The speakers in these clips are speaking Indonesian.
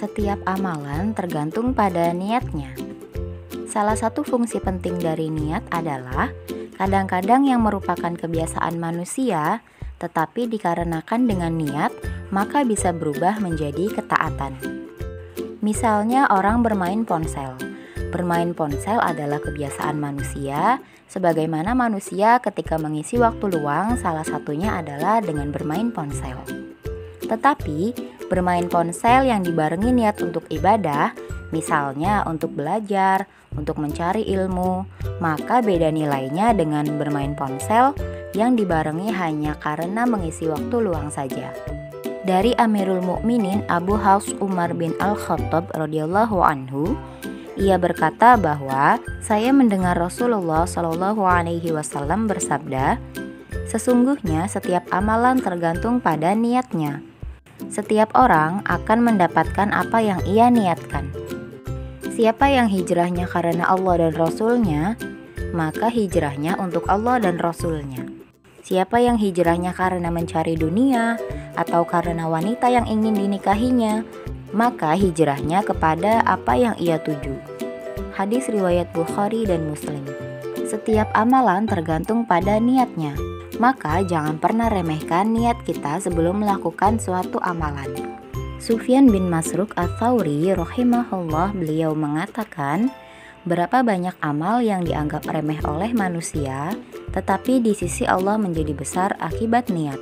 Setiap amalan tergantung pada niatnya. Salah satu fungsi penting dari niat adalah kadang-kadang yang merupakan kebiasaan manusia, tetapi dikarenakan dengan niat, maka bisa berubah menjadi ketaatan. Misalnya orang bermain ponsel. Bermain ponsel adalah kebiasaan manusia, sebagaimana manusia ketika mengisi waktu luang salah satunya adalah dengan bermain ponsel. Tetapi, bermain ponsel yang dibarengi niat untuk ibadah, misalnya untuk belajar, untuk mencari ilmu, maka beda nilainya dengan bermain ponsel yang dibarengi hanya karena mengisi waktu luang saja. Dari Amirul Mukminin Abu Hafs Umar bin Al-Khattab radhiyallahu anhu, ia berkata bahwa saya mendengar Rasulullah Shallallahu alaihi wasallam bersabda, "Sesungguhnya setiap amalan tergantung pada niatnya. Setiap orang akan mendapatkan apa yang ia niatkan. Siapa yang hijrahnya karena Allah dan Rasul-Nya, maka hijrahnya untuk Allah dan Rasul-Nya. Siapa yang hijrahnya karena mencari dunia atau karena wanita yang ingin dinikahinya, maka hijrahnya kepada apa yang ia tuju." Hadis riwayat Bukhari dan Muslim. Setiap amalan tergantung pada niatnya. Maka jangan pernah remehkan niat kita sebelum melakukan suatu amalan. Sufyan bin Masruq Ats-Tsauri rahimahullah, beliau mengatakan, berapa banyak amal yang dianggap remeh oleh manusia, tetapi di sisi Allah menjadi besar akibat niat.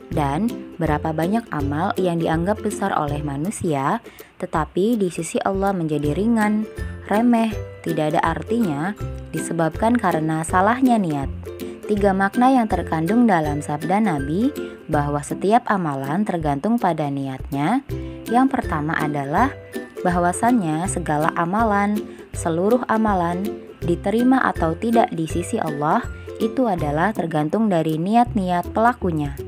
Dan berapa banyak amal yang dianggap besar oleh manusia, tetapi di sisi Allah menjadi ringan, remeh, tidak ada artinya, disebabkan karena salahnya niat. 3 makna yang terkandung dalam sabda Nabi bahwa setiap amalan tergantung pada niatnya. Yang pertama adalah bahwasannya segala amalan, seluruh amalan, diterima atau tidak di sisi Allah, itu adalah tergantung dari niat-niat pelakunya.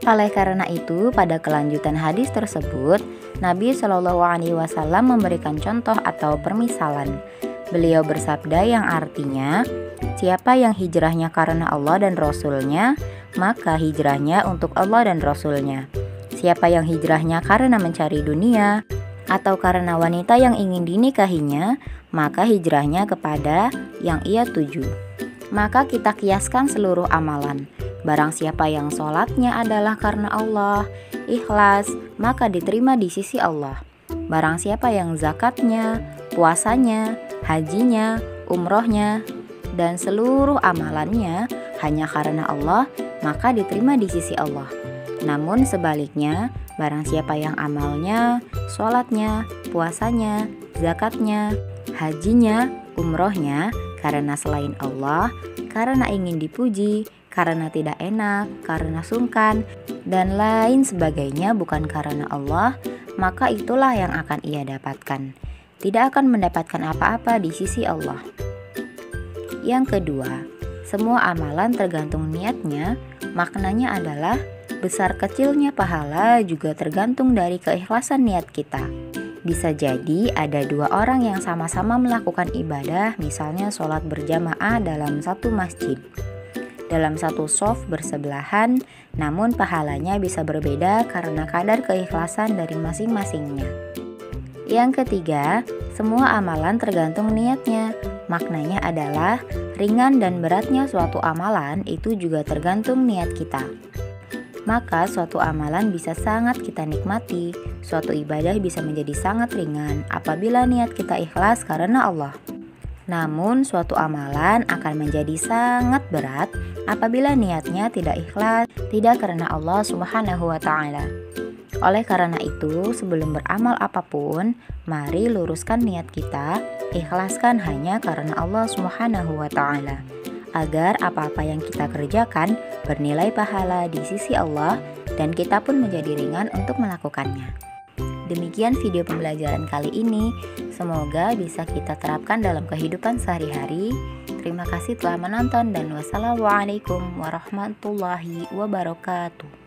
Oleh karena itu, pada kelanjutan hadis tersebut, Nabi Shallallahu alaihi wasallam memberikan contoh atau permisalan. Beliau bersabda yang artinya, siapa yang hijrahnya karena Allah dan Rasul-Nya, maka hijrahnya untuk Allah dan Rasul-Nya. Siapa yang hijrahnya karena mencari dunia atau karena wanita yang ingin dinikahinya, maka hijrahnya kepada yang ia tuju. Maka kita kiaskan seluruh amalan. Barang siapa yang sholatnya adalah karena Allah, ikhlas, maka diterima di sisi Allah. Barang siapa yang zakatnya, puasanya, hajinya, umrohnya, dan seluruh amalannya hanya karena Allah, maka diterima di sisi Allah. Namun sebaliknya, barang siapa yang amalnya, sholatnya, puasanya, zakatnya, hajinya, umrohnya karena selain Allah, karena ingin dipuji, karena tidak enak, karena sungkan, dan lain sebagainya bukan karena Allah, maka itulah yang akan ia dapatkan. Tidak akan mendapatkan apa-apa di sisi Allah. Yang kedua, semua amalan tergantung niatnya. Maknanya adalah besar kecilnya pahala juga tergantung dari keikhlasan niat kita. Bisa jadi ada 2 orang yang sama-sama melakukan ibadah, misalnya sholat berjamaah dalam satu masjid, dalam satu shaf bersebelahan, namun pahalanya bisa berbeda karena kadar keikhlasan dari masing-masingnya. Yang ketiga, semua amalan tergantung niatnya. Maknanya adalah ringan dan beratnya suatu amalan itu juga tergantung niat kita. Maka suatu amalan bisa sangat kita nikmati, suatu ibadah bisa menjadi sangat ringan apabila niat kita ikhlas karena Allah. Namun suatu amalan akan menjadi sangat berat apabila niatnya tidak ikhlas, tidak karena Allah Subhanahu wa ta'ala. Oleh karena itu, sebelum beramal apapun, mari luruskan niat kita, ikhlaskan hanya karena Allah Subhanahu wa ta'ala, agar apa-apa yang kita kerjakan bernilai pahala di sisi Allah dan kita pun menjadi ringan untuk melakukannya. Demikian video pembelajaran kali ini, semoga bisa kita terapkan dalam kehidupan sehari-hari. Terima kasih telah menonton dan wassalamualaikum warahmatullahi wabarakatuh.